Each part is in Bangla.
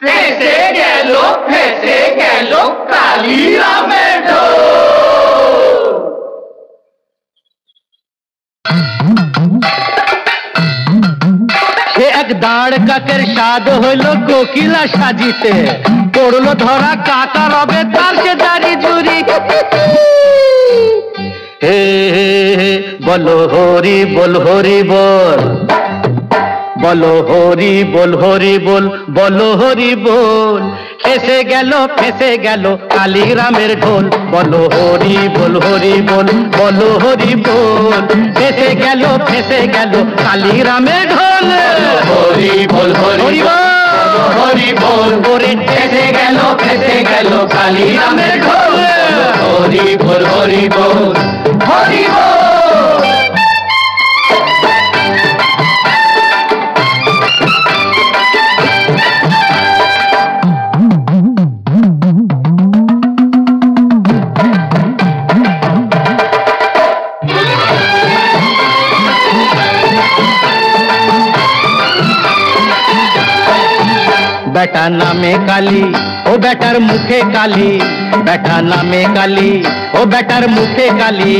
ফেসে গেল কালিরামের ঢোল। সে এক দাঁড় কাকের স্বাদ হইল কোকিলা সাজিতে, পড়লো ধরা কাকা রবে তার সে দাড়ি জুড়ি। হে বলো হরি বল হরি বল, বলো হরি বল হরি বল, বলো হরি বল। ফেসে গেল কালিরামের ঢোল, বলো হরি বল হরি বল, বলো হরি বল। ফেসে গেল কালিরামের ঢোল, হরি বল হরি বল, হরি বল। ওরে ফেসে গেল কালিরামের ঢোল, হরি বল হরি বল, হরি বল। বেটা নামে কালী ও বেটার মুখে কালী, বেটা নামে কালী ও বেটার মুখে কালী।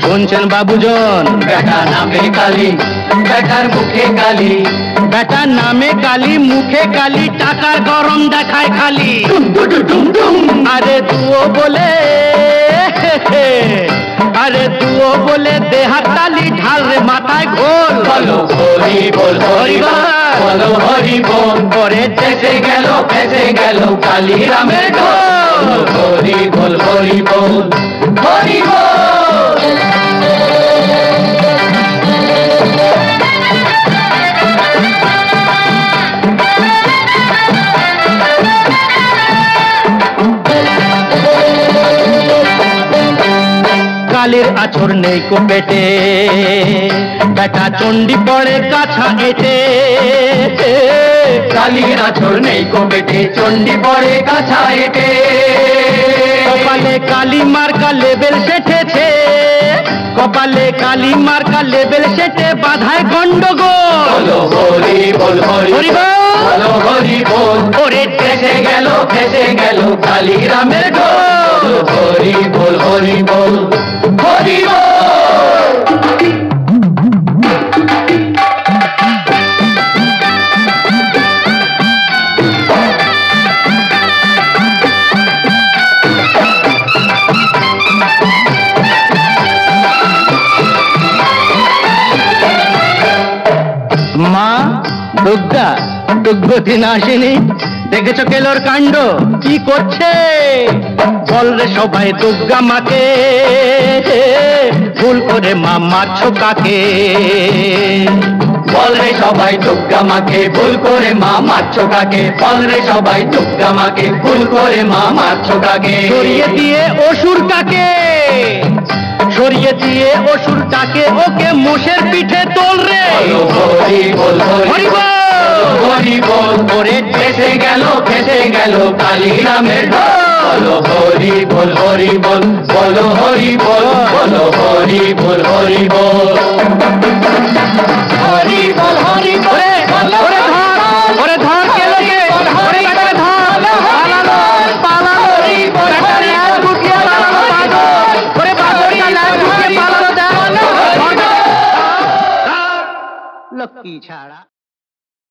শুনছেন বাবুজন? বেটা নামে কালী, বেটার মুখে কালী। বেটা নামে কালী মুখে কালী, টাকার গরম দেখায় খালি। আরে তুও বলে, আরে তুও বলে দেহার তালি, ঢাল রে মাথায় ঘোল। বলো হরি বল হরি বল, বলো হরি বল। করে ফেসে গেল কালিরামের ঢোল, হরি বল হরি বল, হরি বল। কালির আছর নেই কো পেটে, বেটা চণ্ডী পড়ে কাছা এটে। কালির আছর নেই কো পেটে, চণ্ডী পড়ে কাছা এটে। কপালে কালী মার্কা লেবেল সেটেছে, কপালে কালী মার্কা লেবেল সেটে, বাধায় গন্ডগোল। বলো হরি বল হরি বল, বলো হরি বল। ওরে ফেসে গেল কালিরামের ঢোল, হরি বল হরি বল, হরি বল। মা দুর্গা দুর্গতি নাশিনী, দেখেছ কেলোর কাণ্ড কি করছে? বল রে সবাই দুর্গা মাকে, ভুল করে মা মারছো কাকে? বল রে সবাই দুর্গা মাকে, ভুল করে মা মারছো কাকে? বল রে সবাই দুর্গা মাকে, ভুল করে মা মারছো কাকে? সরিয়ে দিয়ে অসুর কাকে, সরিয়ে দিয়ে অসুর কাকে, ওকে মোষের পিঠে তোল রে। বলো হরি বল হরি বল, হরি বল। ওরে ফেসে গেল কালিরামের ঢোল, বলো হরি বল হরি বল, বলো হরি বল, বলো হরি বল হরি বল, হরি বল হরি বল। ওরে ধর, ওরে ধর কেলোকে, ওরে বেটা ধর, পালালো, পালালো, বেটা ল্যাজ গুটিয়ে পালালো পাগল, ওরে পাগলটা ল্যাজ গুটিয়ে পালালো, দেখ লক্ষ্মী ছাড়া।